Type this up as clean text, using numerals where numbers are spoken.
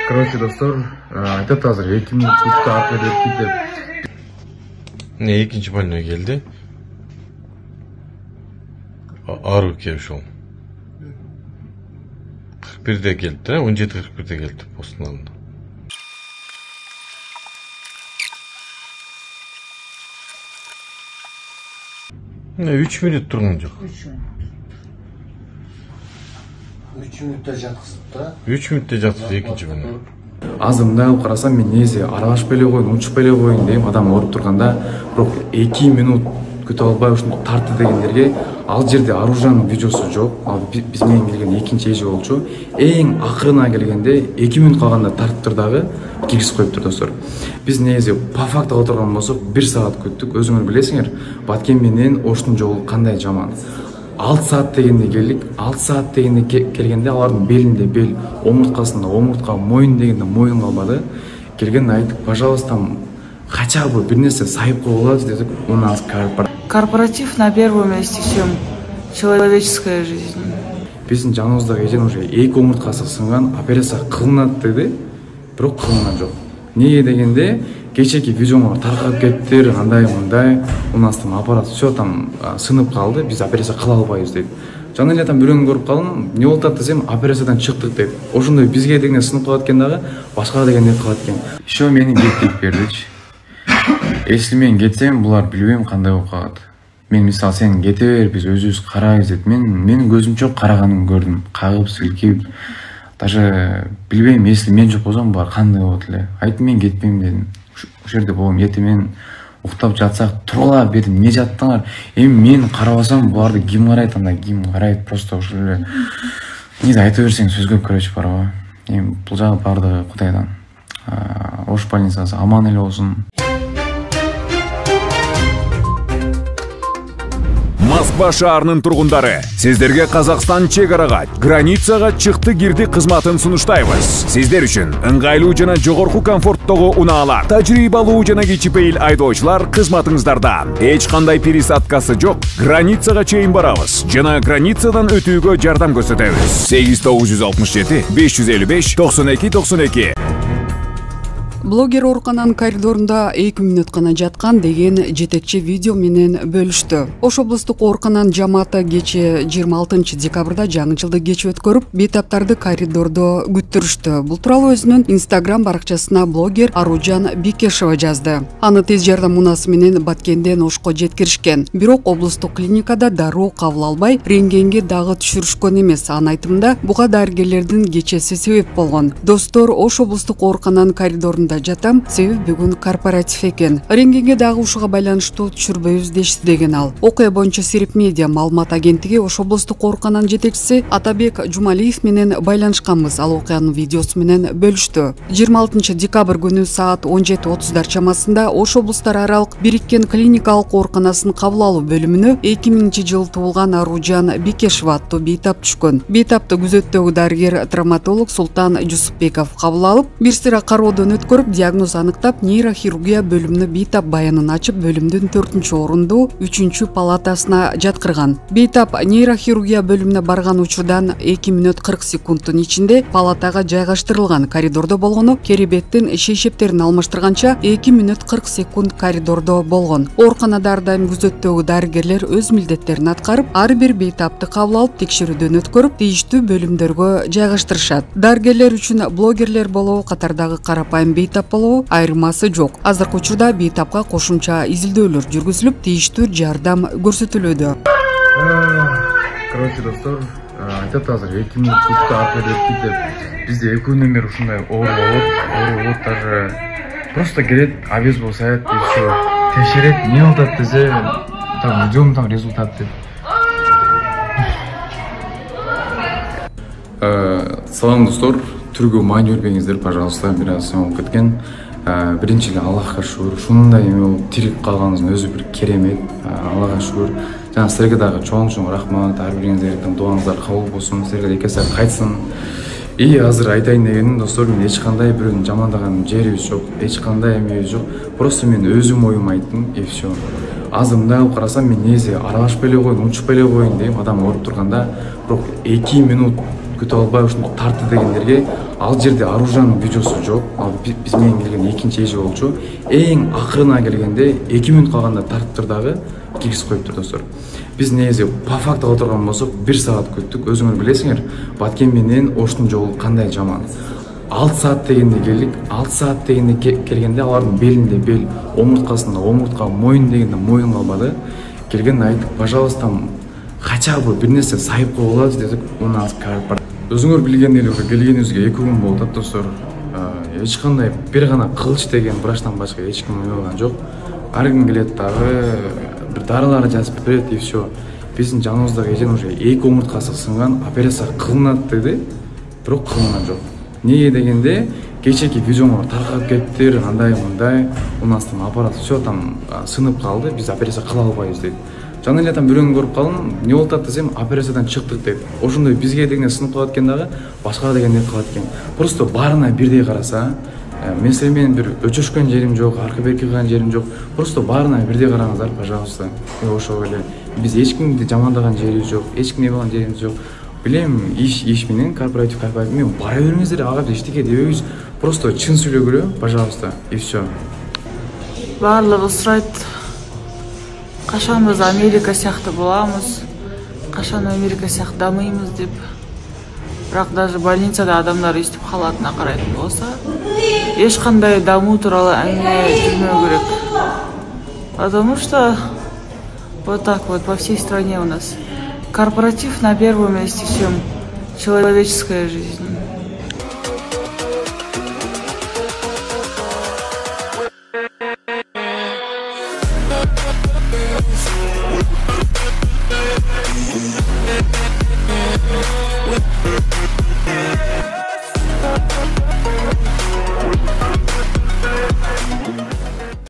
Короче, достор, айтат азыр 2 минут кутта аркада өтүп деп. Ne ikinci balına geldi? Ağrı kevşol. 41'de geldi, 17:41'de geldi postun alında. Ne 3 minut durunca. 3 minutta жаткызып 3 minutta жаткызып экинчи балына. Азыр мындай кылып карасам мен нээсе аралашпай эле коеюн, учпай эле коеюн дейм, адам ооруп турганда, бирок 2 минут күтүп албай ушинтип тартты дегендерге ал жерде Аружанын видеосу жок. Ал биз менен келген экинчи эже болчу. Эң акырына келгенде 2 минут калганда тартыптыр дагы киргизип коюптур достор. Биз нээсе по факту отурган болсок 1 саат күттүк. Өзүңөр билесиңер, Баткен менен Оштун жолу кандай жаман. 6 saat дегенде келдик. 6 saat дегенде келгенде алардын белинде бел, омурткасында омуртка, мойын дегенде мойын калбады. Келгенде айттык, пожалуйста, хотя бы бир нерсе сайып коюлат дедик. У нас корпоратив на первом месте, чем человеческая жизнь. Биздин жаныбыздагы эженин уже 2 омурткасы сынган, операция кылынат деди, бирок кылынган жок. Неге дегенде кечеки видеоңор таркап кеттир, андай мындай, у нас там аппарат все там сынып калды, биз операция кыла албайбыз дейт. Жана эле там бирөөнү көрүп калдым, эмне болуп атат десем, операциядан чыктык дейт. Ошондой бизге дегенде сынып калат экен дагы, башкага дегенде калат экен. Еще мени кеттип бердичи. Если мен кетсем, булар билбейм кандай болуп калат. Мен мисалы сен кете бер, биз өзүбүз карайбыз дейт. Менин көзүмчө караганын көрдүм, кагып, силкип. Даже билбейм, если мен жок болсом булар кандай болот эле. Айттым, мен кетпейм дедим. Ошол жерде болом, эти мен уктап жатсак турала бердим, эмне жаттыңар? Эми мен карабасам буларды ким карайт, анда ким карайт, просто ошол эле. Эмне айта берсең сөзгө көрөчү бар го. Эми бул жагы бардыгы Кудайдан. Ош больницасы аман эле болсун. Москва шаарынын тургундары, сиздерге Казакстан чек арага, границага чыкты кирди кызматын сунуштайбыз. Сиздер үчүн ыңгайлуу жана жогорку комфорттогу унаалар, тажрыйбалуу жана кичипейил айдоочулар кызматыңыздарда. Эч кандай пересадкасы жок, границага чейин барабыз жана границадан өтүүгө жардам көрсөтөбүз. 8967 555 92 92. Блогер оорукананын коридорунда 2 мүнөт гана жаткан деген жетекчи видео менен бөлүштү. Ош облустук оорукананын жамааты кечээ 26 декабрда жаңы жылды кечип өткөрүп, бейтаптарды коридордо күттүрүштү. Бул тууралуу өзүнүн Instagram баракчасына блогер Аружан Бекешева жазды. Аны тез жардам муунасы менен Баткенден Ошко жеткиришкен. Бирок облустук клиникада дароо кабыл албай, рентгенге дагы түшүрүшкөн эмес. Анын айтымында, буга дарыгерлердин кечеси себеп болгон. Достор, Ош облустук оорукананын коридорунда жатам, себеп бүгүн корпоратив экен. Рентгенге дагы ушуга байланыштуу түшүрбөйбүз дешти деген ал. Окуя боюнча Серип медиа маалымат агенттиги Ош облустук оорукананын жетекчиси Атабек Жумалиев менен байланышканбыз. Ал окуянын видеосу менен бөлүштү. 26 декабрь күнү саат 17:30 чамасында Ош облустар аралык бириккен клиникалык ооруканасынын кабыл алуу бөлүмүнө 2000 жылы туулган Аружан Бекешева аттуу бейтап түшкөн. Бейтапты күзөттөгү дарыгер травматолог Султан Жусупбеков кабыл алып, бир сыра кароодон өткөрүп, диагноз аныктап, нейрохирургия бөлүмүнө бейтап баянын ачып, бөлүмдүн 4-орунду 3-палатасына жаткырган. Бейтап нейрохирургия бөлүмүнө барган учурдан 2 мүнөт 40 секундтун ичинде палатага жайгаштырылган. Коридордо болгону керебеттин шейшептерин алмаштырганча 2 мүнөт 40 секунд коридордо болгон. Ооруканада ар дайым күзөттөгү дарыгерлер өз милдеттерин аткарып, ар бир бейтапты кабыл алып, текшерүүдөн өткөрүп, тийиштүү бөлүмдөргө жайгаштырышат. Дарыгерлер үчүн блогерлер болобу, катардагы карапайым бейтап болобу айырмасы жок. Азыркы учурда бейтапка кошумча изилдөөлөр жүргүзүлүп, тийиштүү жардам көрсөтүлүүдө. Короче, достор, айтат азыр 2 минут кутта аркада өтүп деп. Бизде экөөнөн бери ушундай оор болот, даже просто келет, обез болсо айт, все текшерет, эмне болуп атат десе, там ждем там результат деп. Салам достор, түргө майн бербеңиздер, пожалуйста, бир аз болуп кеткен. Биринчи эле Аллахка шүгүр, ушундай эме болуп тирик калганыңыздын өзү бир керемет. Аллахка шүгүр. Жана силерге дагы чоң рахмат, ар бириңиздердин дуаңыздар кабыл болсун, силерге эки саат кайтсын. И азыр айтайын дегеним, достор, мен эч кандай бирөөнү жамандаган жерибиз жок, эч кандай эмебиз жок. Просто мен өзүм оюм айттым, и все. Азыр мындай кылып карасам, мен нээсе аралашпай эле коеюн, учпай эле коеюн дейм, адам ооруп турганда, бирок 2 минут күтө албай ушуну тартты дегендерге ал жерде оружиянын видеосу жок. Ал биз менен келген экинчи эже болчу. Эң акырына келгенде 2 мүнөт калганда тартыптыр дагы киргизип коюптур достор. Биз негизи по фактыга отурган болсок 1 саат күттүк. Өзүңөр билесиңер, Баткен менен Оштун жолу кандай жаман. 6 саат дегенде келдик. 6 саат дегенде келгенде алардын белинде бел, омурткасында омуртка, мойын дегенде мойын калбады. Келгенде айттык, пожалуйста, хотя бы бир нерсе сайып коюлат дедик. У нас бар. Өзүңөр билгендей эле келгенибизге 2 күн болду, достор. Эч кандай бир гана кылыч деген врачтан башка эч ким ойгон жок. Ар ким келет дагы бир дарылар жазып берет и все. Биздин жаныбыздагы эженин уже 2 омурткасы сынган, операция кылынат деди, бирок кылынган жок. Неге дегенде кечеки видеоңор таркап кетти, андай мындай, у нас там аппарат все там сынып калды, биз операция кыла албайбыз дейт. Жана эле там бирөөнү көрүп калдым, эмне болуп атат десем, операциядан чыктык дейт. Ошондой бизге дегенде сынып калат экен дагы, башкага дегенде калат экен. Просто баарына бирдей караса, мен бир өчөшкөн жерим жок, арка берки кылган жерим жок. Просто баарына бирдей караңыздар, пожалуйста. Ошо эле биз эч кимди жамандаган жерибиз жок, эч кимге болгон жерибиз жок. Билем, иш менен корпоратив мен бара бериңиздер, ага биз эчтеке дебейбиз. Просто чын сүйлөгүлө, пожалуйста, и все. Барлыгы сурайт, качан биз Америка сыяктуу боламыз, качан Америка сыяктуу дамыймыз деп. Бирок даже больницада адамдар эстип калатына карайтын болсо, эч кандай дамуу тууралуу эмне жүрмөө керек. Потому что вот так вот по всей стране у нас корпоратив на первом месте, чем человеческая жизнь. We'll be right back.